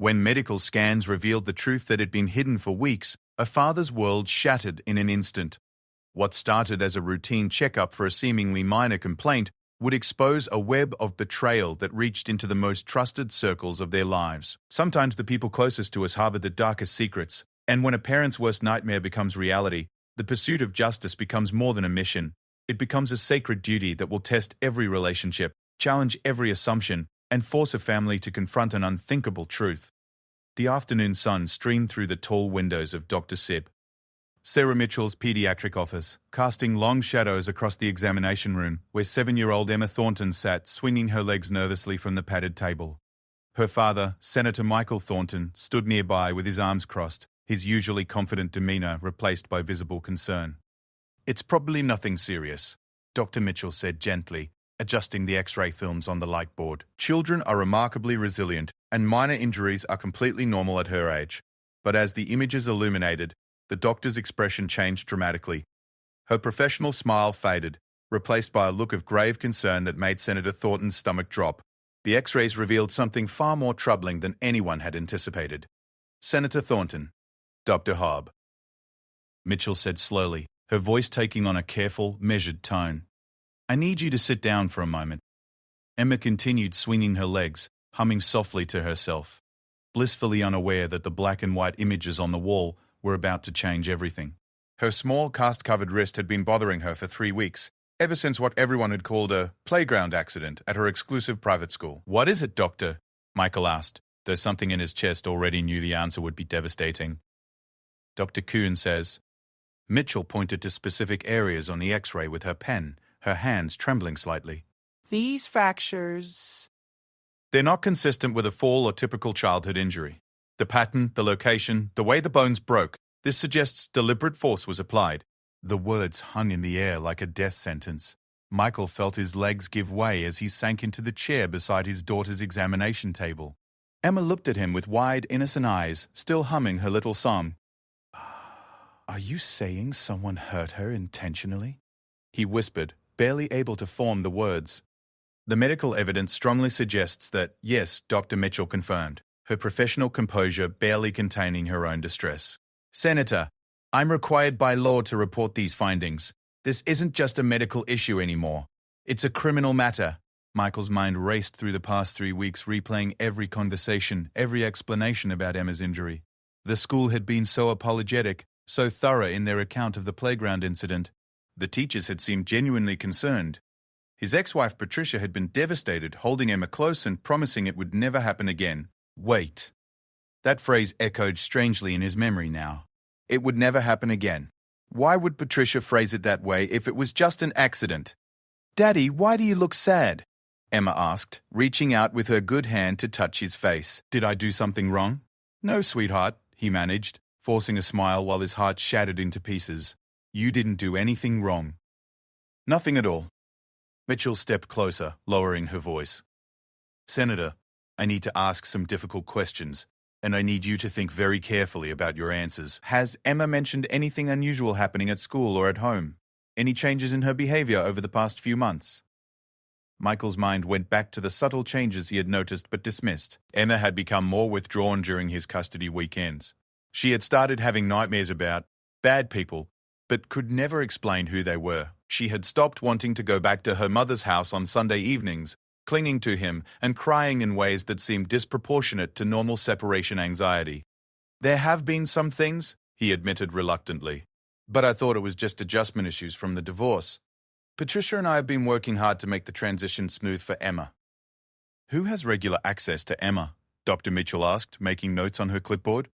When medical scans revealed the truth that had been hidden for weeks, a father's world shattered in an instant. What started as a routine checkup for a seemingly minor complaint would expose a web of betrayal that reached into the most trusted circles of their lives. Sometimes the people closest to us harbor the darkest secrets, and when a parent's worst nightmare becomes reality, the pursuit of justice becomes more than a mission. It becomes a sacred duty that will test every relationship, challenge every assumption, and force a family to confront an unthinkable truth. The afternoon sun streamed through the tall windows of Dr. Sib, Sarah Mitchell's pediatric office, casting long shadows across the examination room where 7-year-old Emma Thornton sat, swinging her legs nervously from the padded table. Her father, Senator Michael Thornton, stood nearby with his arms crossed, his usually confident demeanor replaced by visible concern. "It's probably nothing serious," Dr. Mitchell said gently, adjusting the X-ray films on the light board. "Children are remarkably resilient, and minor injuries are completely normal at her age." But as the images illuminated, the doctor's expression changed dramatically. Her professional smile faded, replaced by a look of grave concern that made Senator Thornton's stomach drop. The X-rays revealed something far more troubling than anyone had anticipated. "Senator Thornton, Dr. Hobb," Mitchell said slowly, her voice taking on a careful, measured tone. "I need you to sit down for a moment." Emma continued swinging her legs, humming softly to herself, blissfully unaware that the black and white images on the wall were about to change everything. Her small, cast-covered wrist had been bothering her for 3 weeks, ever since what everyone had called a playground accident at her exclusive private school. "What is it, doctor?" Michael asked, though something in his chest already knew the answer would be devastating. Dr. Kuhn says. Mitchell pointed to specific areas on the X-ray with her pen, her hands trembling slightly. "These fractures... They're not consistent with a fall or typical childhood injury. The pattern, the location, the way the bones broke, this suggests deliberate force was applied." The words hung in the air like a death sentence. Michael felt his legs give way as he sank into the chair beside his daughter's examination table. Emma looked at him with wide, innocent eyes, still humming her little song. "Are you saying someone hurt her intentionally?" he whispered, barely able to form the words. The medical evidence strongly suggests that, yes, Dr. Mitchell confirmed, her professional composure barely containing her own distress. "Senator, I'm required by law to report these findings. This isn't just a medical issue anymore. It's a criminal matter." Michael's mind raced through the past 3 weeks, replaying every conversation, every explanation about Emma's injury. The school had been so apologetic, so thorough in their account of the playground incident. The teachers had seemed genuinely concerned. His ex-wife Patricia had been devastated, holding Emma close and promising it would never happen again. Wait. That phrase echoed strangely in his memory now. It would never happen again. Why would Patricia phrase it that way if it was just an accident? "Daddy, why do you look sad?" Emma asked, reaching out with her good hand to touch his face. "Did I do something wrong?" "No, sweetheart," he managed, forcing a smile while his heart shattered into pieces. "You didn't do anything wrong." "Nothing at all." Mitchell stepped closer, lowering her voice. "Senator, I need to ask some difficult questions, and I need you to think very carefully about your answers. Has Emma mentioned anything unusual happening at school or at home? Any changes in her behavior over the past few months?" Michael's mind went back to the subtle changes he had noticed but dismissed. Emma had become more withdrawn during his custody weekends. She had started having nightmares about bad people, but could never explain who they were. She had stopped wanting to go back to her mother's house on Sunday evenings, clinging to him and crying in ways that seemed disproportionate to normal separation anxiety. "There have been some things," he admitted reluctantly, "but I thought it was just adjustment issues from the divorce. Patricia and I have been working hard to make the transition smooth for Emma." "Who has regular access to Emma?" Dr. Mitchell asked, making notes on her clipboard.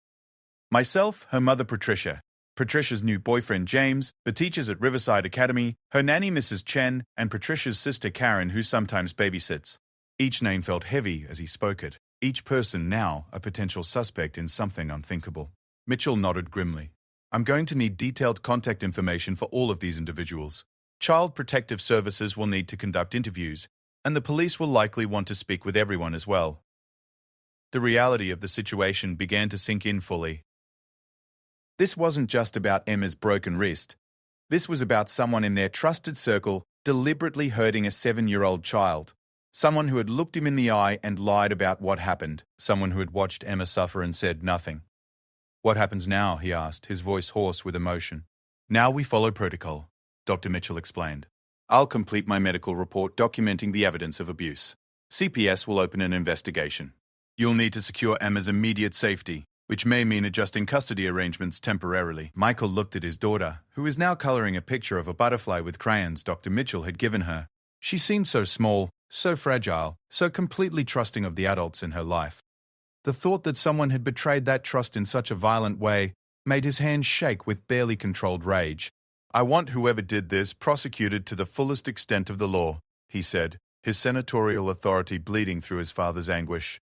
"Myself, her mother Patricia, Patricia's new boyfriend James, the teachers at Riverside Academy, her nanny Mrs. Chen, and Patricia's sister Karen, who sometimes babysits." Each name felt heavy as he spoke it, each person now a potential suspect in something unthinkable. Mitchell nodded grimly. "I'm going to need detailed contact information for all of these individuals. Child Protective Services will need to conduct interviews, and the police will likely want to speak with everyone as well." The reality of the situation began to sink in fully. This wasn't just about Emma's broken wrist. This was about someone in their trusted circle deliberately hurting a 7-year-old child. Someone who had looked him in the eye and lied about what happened. Someone who had watched Emma suffer and said nothing. "What happens now?" he asked, his voice hoarse with emotion. "Now we follow protocol," Dr. Mitchell explained. "I'll complete my medical report documenting the evidence of abuse. CPS will open an investigation. You'll need to secure Emma's immediate safety, which may mean adjusting custody arrangements temporarily." Michael looked at his daughter, who was now coloring a picture of a butterfly with crayons Dr. Mitchell had given her. She seemed so small, so fragile, so completely trusting of the adults in her life. The thought that someone had betrayed that trust in such a violent way made his hands shake with barely controlled rage. "I want whoever did this prosecuted to the fullest extent of the law," he said, his senatorial authority bleeding through his father's anguish.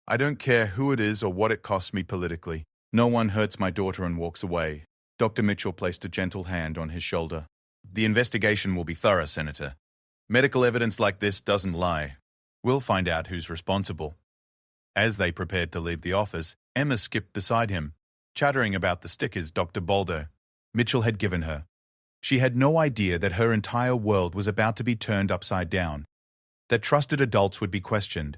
"I don't care who it is or what it costs me politically. No one hurts my daughter and walks away." Dr. Mitchell placed a gentle hand on his shoulder. "The investigation will be thorough, Senator. Medical evidence like this doesn't lie. We'll find out who's responsible." As they prepared to leave the office, Emma skipped beside him, chattering about the stickers Dr. Mitchell had given her. She had no idea that her entire world was about to be turned upside down, that trusted adults would be questioned,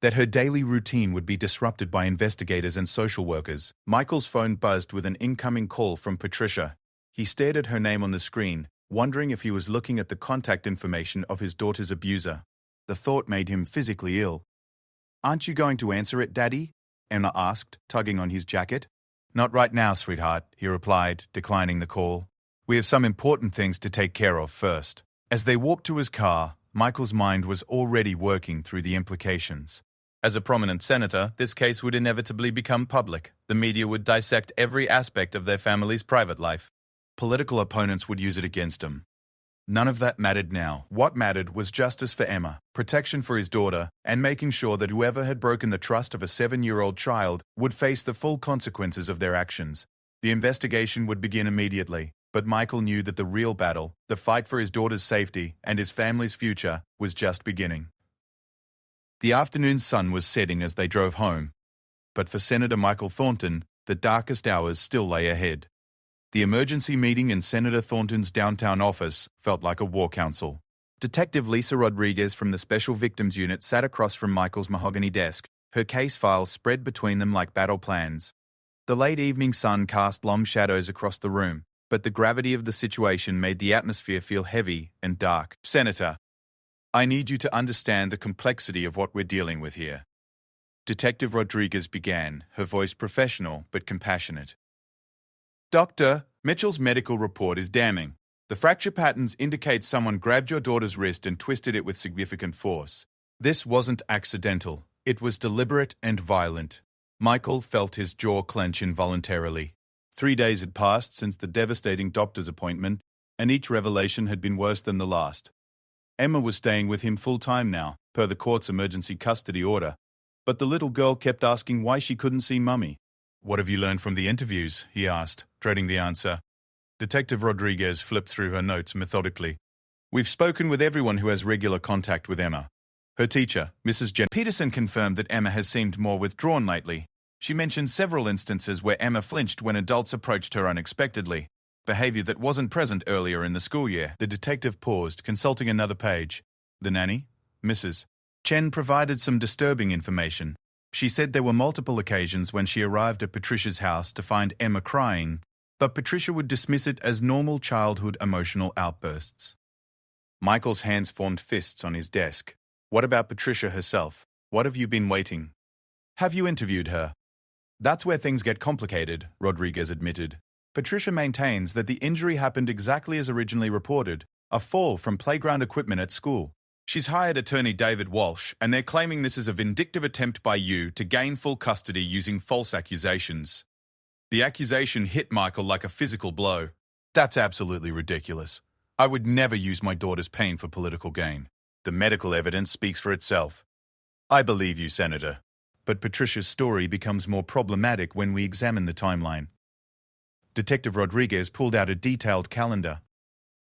that her daily routine would be disrupted by investigators and social workers. Michael's phone buzzed with an incoming call from Patricia. He stared at her name on the screen, wondering if he was looking at the contact information of his daughter's abuser. The thought made him physically ill. "Aren't you going to answer it, Daddy?" Emma asked, tugging on his jacket. "Not right now, sweetheart," he replied, declining the call. "We have some important things to take care of first." As they walked to his car, Michael's mind was already working through the implications. As a prominent senator, this case would inevitably become public. The media would dissect every aspect of their family's private life. Political opponents would use it against him. None of that mattered now. What mattered was justice for Emma, protection for his daughter, and making sure that whoever had broken the trust of a 7-year-old child would face the full consequences of their actions. The investigation would begin immediately, but Michael knew that the real battle, the fight for his daughter's safety and his family's future, was just beginning. The afternoon sun was setting as they drove home, but for Senator Michael Thornton, the darkest hours still lay ahead. The emergency meeting in Senator Thornton's downtown office felt like a war council. Detective Lisa Rodriguez from the Special Victims Unit sat across from Michael's mahogany desk, her case files spread between them like battle plans. The late evening sun cast long shadows across the room, but the gravity of the situation made the atmosphere feel heavy and dark. "Senator, I need you to understand the complexity of what we're dealing with here." Detective Rodriguez began, her voice professional but compassionate. "Dr. Mitchell's medical report is damning. The fracture patterns indicate someone grabbed your daughter's wrist and twisted it with significant force. This wasn't accidental. It was deliberate and violent." Michael felt his jaw clench involuntarily. 3 days had passed since the devastating doctor's appointment, and each revelation had been worse than the last. Emma was staying with him full-time now, per the court's emergency custody order, but the little girl kept asking why she couldn't see Mummy. "What have you learned from the interviews?" he asked, dreading the answer. Detective Rodriguez flipped through her notes methodically. "We've spoken with everyone who has regular contact with Emma. Her teacher, Mrs. Peterson, confirmed that Emma has seemed more withdrawn lately. She mentioned several instances where Emma flinched when adults approached her unexpectedly, behavior that wasn't present earlier in the school year." The detective paused, consulting another page. "The nanny, Mrs. Chen, provided some disturbing information. She said there were multiple occasions when she arrived at Patricia's house to find Emma crying, but Patricia would dismiss it as normal childhood emotional outbursts." Michael's hands formed fists on his desk. "What about Patricia herself? What have you been waiting? Have you interviewed her?" "That's where things get complicated," Rodriguez admitted. "Patricia maintains that the injury happened exactly as originally reported, a fall from playground equipment at school. She's hired attorney David Walsh, and they're claiming this is a vindictive attempt by you to gain full custody using false accusations." The accusation hit Michael like a physical blow. "That's absolutely ridiculous. I would never use my daughter's pain for political gain. The medical evidence speaks for itself." "I believe you, Senator. But Patricia's story becomes more problematic when we examine the timeline." Detective Rodriguez pulled out a detailed calendar.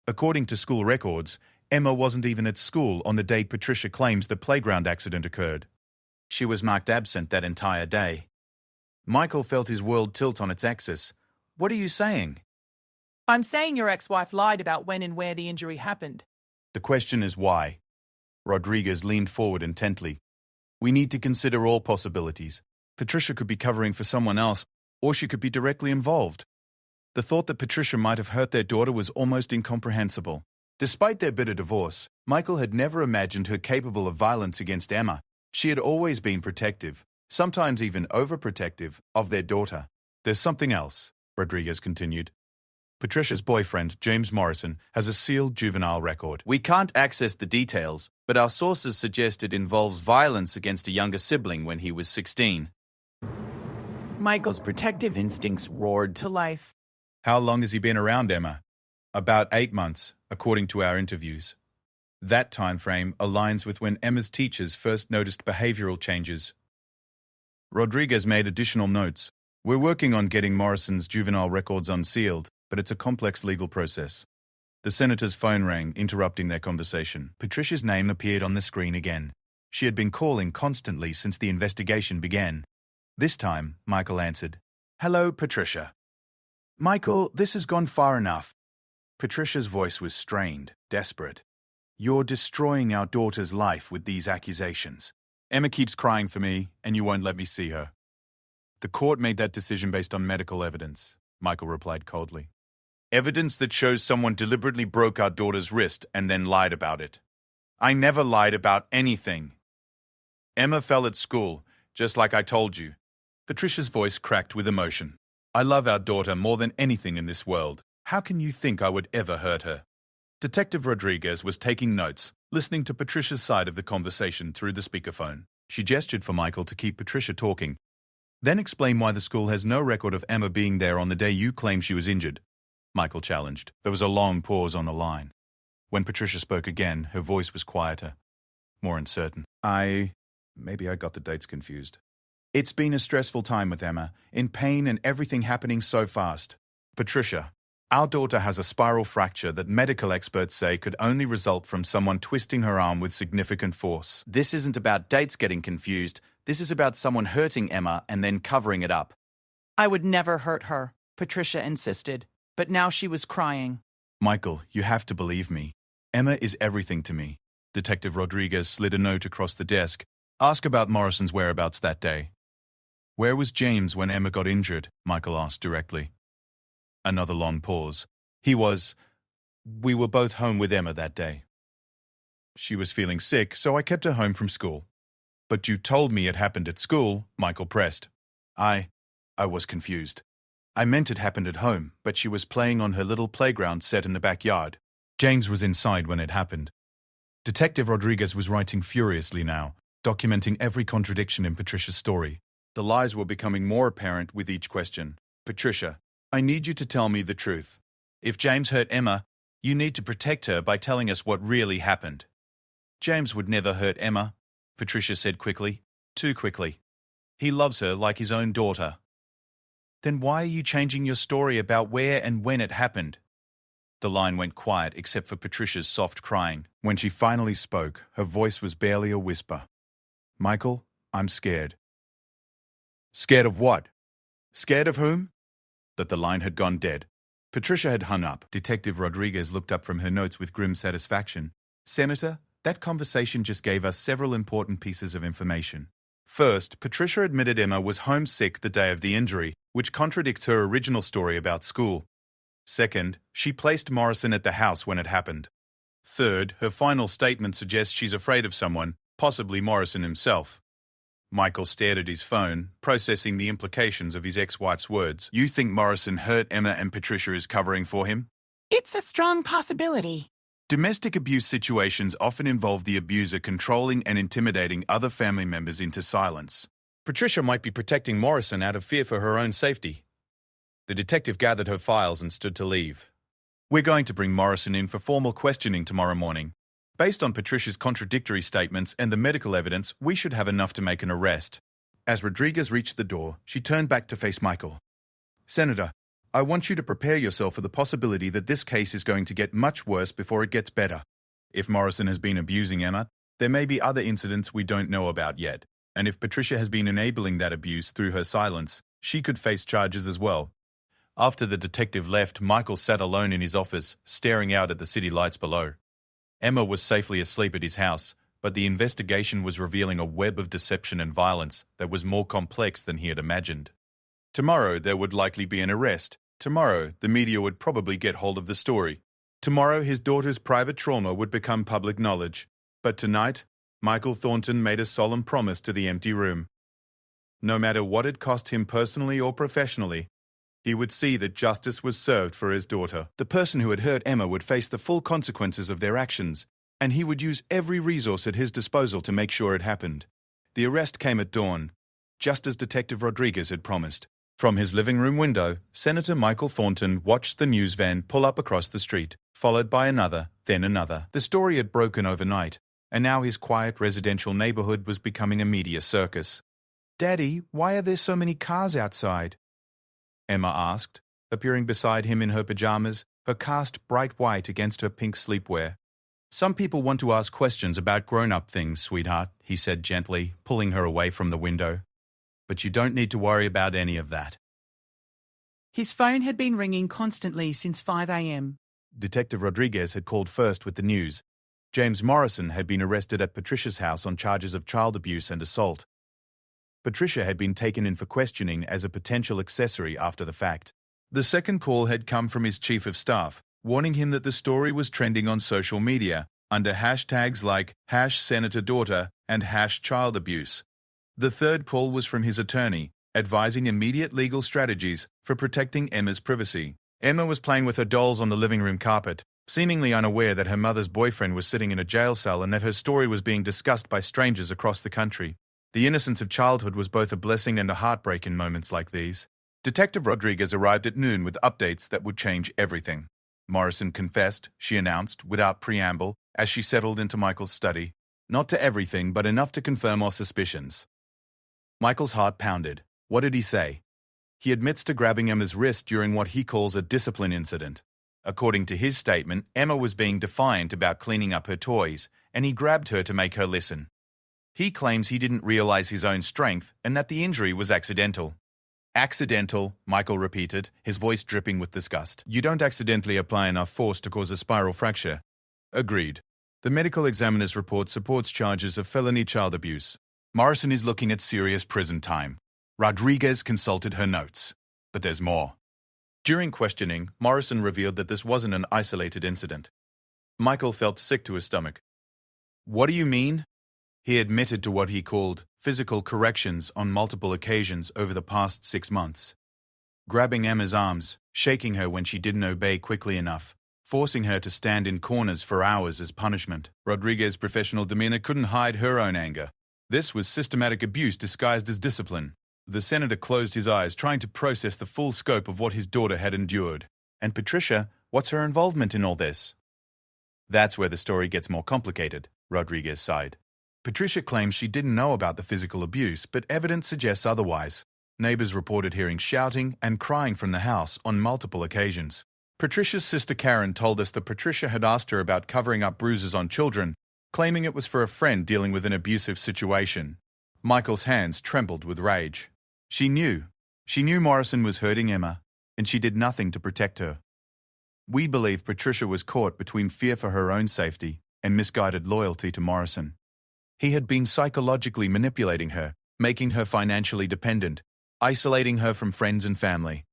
According to school records, Emma wasn't even at school on the day Patricia claims the playground accident occurred. She was marked absent that entire day. Michael felt his world tilt on its axis. "What are you saying?" "I'm saying your ex-wife lied about when and where the injury happened." "The question is why." Rodriguez leaned forward intently. We need to consider all possibilities. Patricia could be covering for someone else, or she could be directly involved. The thought that Patricia might have hurt their daughter was almost incomprehensible. Despite their bitter divorce, Michael had never imagined her capable of violence against Emma. She had always been protective, sometimes even overprotective, of their daughter. There's something else, Rodriguez continued. Patricia's boyfriend, James Morrison, has a sealed juvenile record. We can't access the details, but our sources suggest it involves violence against a younger sibling when he was 16. Michael's protective instincts roared to life. How long has he been around Emma? About 8 months, according to our interviews. That time frame aligns with when Emma's teachers first noticed behavioral changes. Rodriguez made additional notes. We're working on getting Morrison's juvenile records unsealed, but it's a complex legal process. The senator's phone rang, interrupting their conversation. Patricia's name appeared on the screen again. She had been calling constantly since the investigation began. This time, Michael answered. Hello, Patricia. Michael, this has gone far enough. Patricia's voice was strained, desperate. You're destroying our daughter's life with these accusations. Emma keeps crying for me, and you won't let me see her. The court made that decision based on medical evidence, Michael replied coldly. Evidence that shows someone deliberately broke our daughter's wrist and then lied about it. I never lied about anything. Emma fell at school, just like I told you. Patricia's voice cracked with emotion. I love our daughter more than anything in this world. How can you think I would ever hurt her? Detective Rodriguez was taking notes, listening to Patricia's side of the conversation through the speakerphone. She gestured for Michael to keep Patricia talking. Then explain why the school has no record of Emma being there on the day you claim she was injured, Michael challenged. There was a long pause on the line. When Patricia spoke again, her voice was quieter, more uncertain. Maybe I got the dates confused. It's been a stressful time with Emma, in pain and everything happening so fast. Patricia, our daughter has a spiral fracture that medical experts say could only result from someone twisting her arm with significant force. This isn't about dates getting confused. This is about someone hurting Emma and then covering it up. I would never hurt her, Patricia insisted, but now she was crying. Michael, you have to believe me. Emma is everything to me. Detective Rodriguez slid a note across the desk. Ask about Morrison's whereabouts that day. Where was James when Emma got injured? Michael asked directly. Another long pause. We were both home with Emma that day. She was feeling sick, so I kept her home from school. But you told me it happened at school, Michael pressed. I was confused. I meant it happened at home, but she was playing on her little playground set in the backyard. James was inside when it happened. Detective Rodriguez was writing furiously now, documenting every contradiction in Patricia's story. The lies were becoming more apparent with each question. Patricia, I need you to tell me the truth. If James hurt Emma, you need to protect her by telling us what really happened. James would never hurt Emma, Patricia said quickly. Too quickly. He loves her like his own daughter. Then why are you changing your story about where and when it happened? The line went quiet except for Patricia's soft crying. When she finally spoke, her voice was barely a whisper. Michael, I'm scared. Scared of what? Scared of whom? That the line had gone dead. Patricia had hung up. Detective Rodriguez looked up from her notes with grim satisfaction. Senator, that conversation just gave us several important pieces of information. First, Patricia admitted Emma was homesick the day of the injury, which contradicts her original story about school. Second, she placed Morrison at the house when it happened. Third, her final statement suggests she's afraid of someone, possibly Morrison himself. Michael stared at his phone, processing the implications of his ex-wife's words. You think Morrison hurt Emma and Patricia is covering for him? It's a strong possibility. Domestic abuse situations often involve the abuser controlling and intimidating other family members into silence. Patricia might be protecting Morrison out of fear for her own safety. The detective gathered her files and stood to leave. We're going to bring Morrison in for formal questioning tomorrow morning. Based on Patricia's contradictory statements and the medical evidence, we should have enough to make an arrest. As Rodriguez reached the door, she turned back to face Michael. Senator, I want you to prepare yourself for the possibility that this case is going to get much worse before it gets better. If Morrison has been abusing Emma, there may be other incidents we don't know about yet. And if Patricia has been enabling that abuse through her silence, she could face charges as well. After the detective left, Michael sat alone in his office, staring out at the city lights below. Emma was safely asleep at his house, but the investigation was revealing a web of deception and violence that was more complex than he had imagined. Tomorrow there would likely be an arrest. Tomorrow the media would probably get hold of the story. Tomorrow his daughter's private trauma would become public knowledge. But tonight, Michael Thornton made a solemn promise to the empty room. No matter what it cost him personally or professionally, he would see that justice was served for his daughter. The person who had hurt Emma would face the full consequences of their actions, and he would use every resource at his disposal to make sure it happened. The arrest came at dawn, just as Detective Rodriguez had promised. From his living room window, Senator Michael Thornton watched the news van pull up across the street, followed by another, then another. The story had broken overnight, and now his quiet residential neighborhood was becoming a media circus. "Daddy, why are there so many cars outside?" Emma asked, appearing beside him in her pajamas, her cast bright white against her pink sleepwear. "Some people want to ask questions about grown-up things, sweetheart," he said gently, pulling her away from the window. "But you don't need to worry about any of that." His phone had been ringing constantly since 5 a.m. Detective Rodriguez had called first with the news. James Morrison had been arrested at Patricia's house on charges of child abuse and assault. Patricia had been taken in for questioning as a potential accessory after the fact. The second call had come from his chief of staff, warning him that the story was trending on social media under hashtags like #SenatorDaughter and #ChildAbuse. The third call was from his attorney, advising immediate legal strategies for protecting Emma's privacy. Emma was playing with her dolls on the living room carpet, seemingly unaware that her mother's boyfriend was sitting in a jail cell and that her story was being discussed by strangers across the country. The innocence of childhood was both a blessing and a heartbreak in moments like these. Detective Rodriguez arrived at noon with updates that would change everything. Morrison confessed, she announced, without preamble, as she settled into Michael's study. Not to everything, but enough to confirm our suspicions. Michael's heart pounded. What did he say? He admits to grabbing Emma's wrist during what he calls a discipline incident. According to his statement, Emma was being defiant about cleaning up her toys, and he grabbed her to make her listen. He claims he didn't realize his own strength and that the injury was accidental. "Accidental," Michael repeated, his voice dripping with disgust. "You don't accidentally apply enough force to cause a spiral fracture." Agreed. The medical examiner's report supports charges of felony child abuse. Morrison is looking at serious prison time. Rodriguez consulted her notes. But there's more. During questioning, Morrison revealed that this wasn't an isolated incident. Michael felt sick to his stomach. "What do you mean?" He admitted to what he called physical corrections on multiple occasions over the past 6 months. Grabbing Emma's arms, shaking her when she didn't obey quickly enough, forcing her to stand in corners for hours as punishment. Rodriguez's professional demeanor couldn't hide her own anger. This was systematic abuse disguised as discipline. The senator closed his eyes, trying to process the full scope of what his daughter had endured. And Patricia, what's her involvement in all this? That's where the story gets more complicated, Rodriguez sighed. Patricia claims she didn't know about the physical abuse, but evidence suggests otherwise. Neighbors reported hearing shouting and crying from the house on multiple occasions. Patricia's sister Karen told us that Patricia had asked her about covering up bruises on children, claiming it was for a friend dealing with an abusive situation. Michael's hands trembled with rage. She knew Morrison was hurting Emma, and she did nothing to protect her. We believe Patricia was caught between fear for her own safety and misguided loyalty to Morrison. He had been psychologically manipulating her, making her financially dependent, isolating her from friends and family.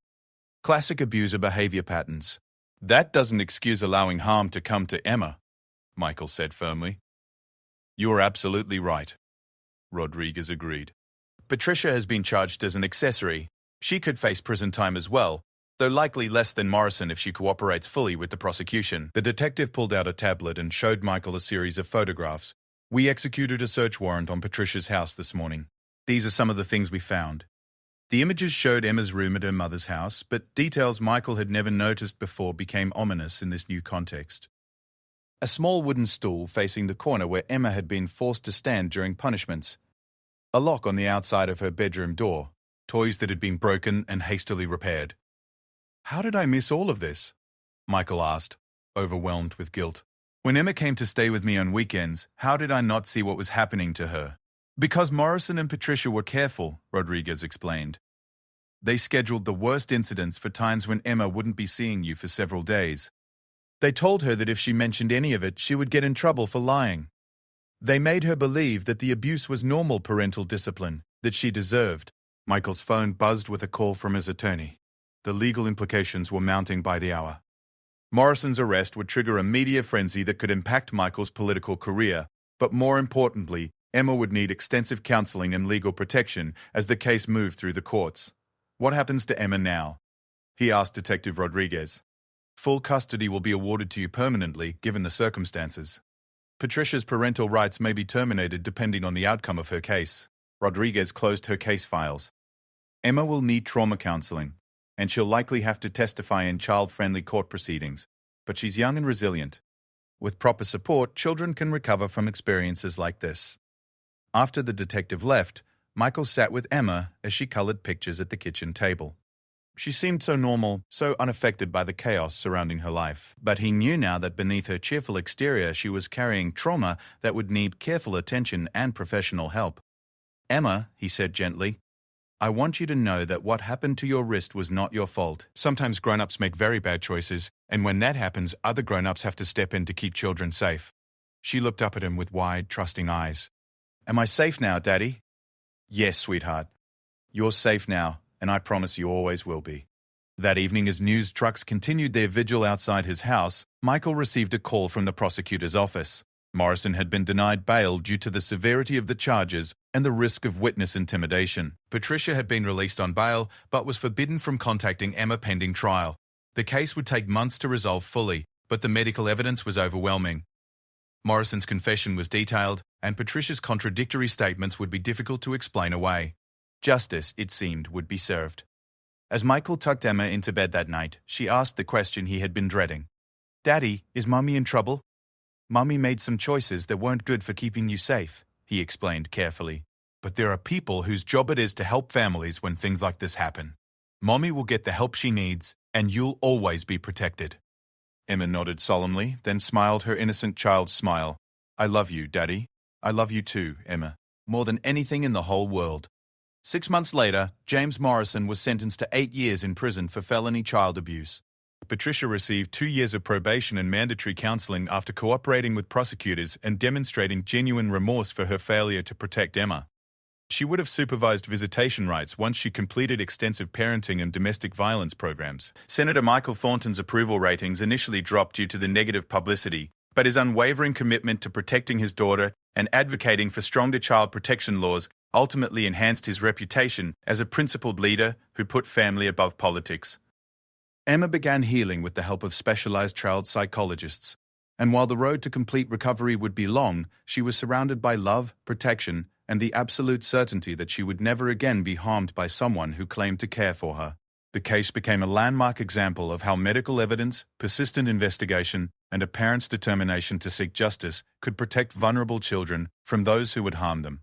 Classic abuser behavior patterns. That doesn't excuse allowing harm to come to Emma, Michael said firmly. You're absolutely right, Rodriguez agreed. Patricia has been charged as an accessory. She could face prison time as well, though likely less than Morrison if she cooperates fully with the prosecution. The detective pulled out a tablet and showed Michael a series of photographs. We executed a search warrant on Patricia's house this morning. These are some of the things we found. The images showed Emma's room at her mother's house, but details Michael had never noticed before became ominous in this new context. A small wooden stool facing the corner where Emma had been forced to stand during punishments. A lock on the outside of her bedroom door. Toys that had been broken and hastily repaired. How did I miss all of this? Michael asked, overwhelmed with guilt. When Emma came to stay with me on weekends, how did I not see what was happening to her? Because Morrison and Patricia were careful, Rodriguez explained. They scheduled the worst incidents for times when Emma wouldn't be seeing you for several days. They told her that if she mentioned any of it, she would get in trouble for lying. They made her believe that the abuse was normal parental discipline, that she deserved. Michael's phone buzzed with a call from his attorney. The legal implications were mounting by the hour. Morrison's arrest would trigger a media frenzy that could impact Michael's political career, but more importantly, Emma would need extensive counseling and legal protection as the case moved through the courts. What happens to Emma now? He asked Detective Rodriguez. Full custody will be awarded to you permanently, given the circumstances. Patricia's parental rights may be terminated depending on the outcome of her case. Rodriguez closed her case files. Emma will need trauma counseling, and she'll likely have to testify in child-friendly court proceedings, but she's young and resilient. With proper support, children can recover from experiences like this. After the detective left, Michael sat with Emma as she colored pictures at the kitchen table. She seemed so normal, so unaffected by the chaos surrounding her life, but he knew now that beneath her cheerful exterior she was carrying trauma that would need careful attention and professional help. Emma, he said gently, I want you to know that what happened to your wrist was not your fault. Sometimes grown-ups make very bad choices, and when that happens, other grown-ups have to step in to keep children safe. She looked up at him with wide, trusting eyes. Am I safe now, Daddy? Yes, sweetheart. You're safe now, and I promise you always will be. That evening, as news trucks continued their vigil outside his house, Michael received a call from the prosecutor's office. Morrison had been denied bail due to the severity of the charges and the risk of witness intimidation. Patricia had been released on bail, but was forbidden from contacting Emma pending trial. The case would take months to resolve fully, but the medical evidence was overwhelming. Morrison's confession was detailed, and Patricia's contradictory statements would be difficult to explain away. Justice, it seemed, would be served. As Michael tucked Emma into bed that night, she asked the question he had been dreading. Daddy, is Mummy in trouble? Mummy made some choices that weren't good for keeping you safe, he explained carefully. But there are people whose job it is to help families when things like this happen. Mommy will get the help she needs, and you'll always be protected. Emma nodded solemnly, then smiled her innocent child's smile. I love you, Daddy. I love you too, Emma. More than anything in the whole world. 6 months later, James Morrison was sentenced to 8 years in prison for felony child abuse. Patricia received 2 years of probation and mandatory counseling after cooperating with prosecutors and demonstrating genuine remorse for her failure to protect Emma. She would have supervised visitation rights once she completed extensive parenting and domestic violence programs. Senator Michael Thornton's approval ratings initially dropped due to the negative publicity, but his unwavering commitment to protecting his daughter and advocating for stronger child protection laws ultimately enhanced his reputation as a principled leader who put family above politics. Emma began healing with the help of specialized child psychologists, and while the road to complete recovery would be long, she was surrounded by love, protection, and the absolute certainty that she would never again be harmed by someone who claimed to care for her. The case became a landmark example of how medical evidence, persistent investigation, and a parent's determination to seek justice could protect vulnerable children from those who would harm them.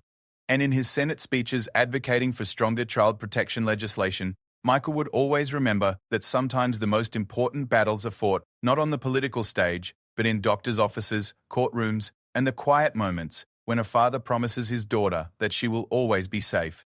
And in his Senate speeches advocating for stronger child protection legislation, Michael would always remember that sometimes the most important battles are fought not on the political stage, but in doctors' offices, courtrooms, and the quiet moments when a father promises his daughter that she will always be safe.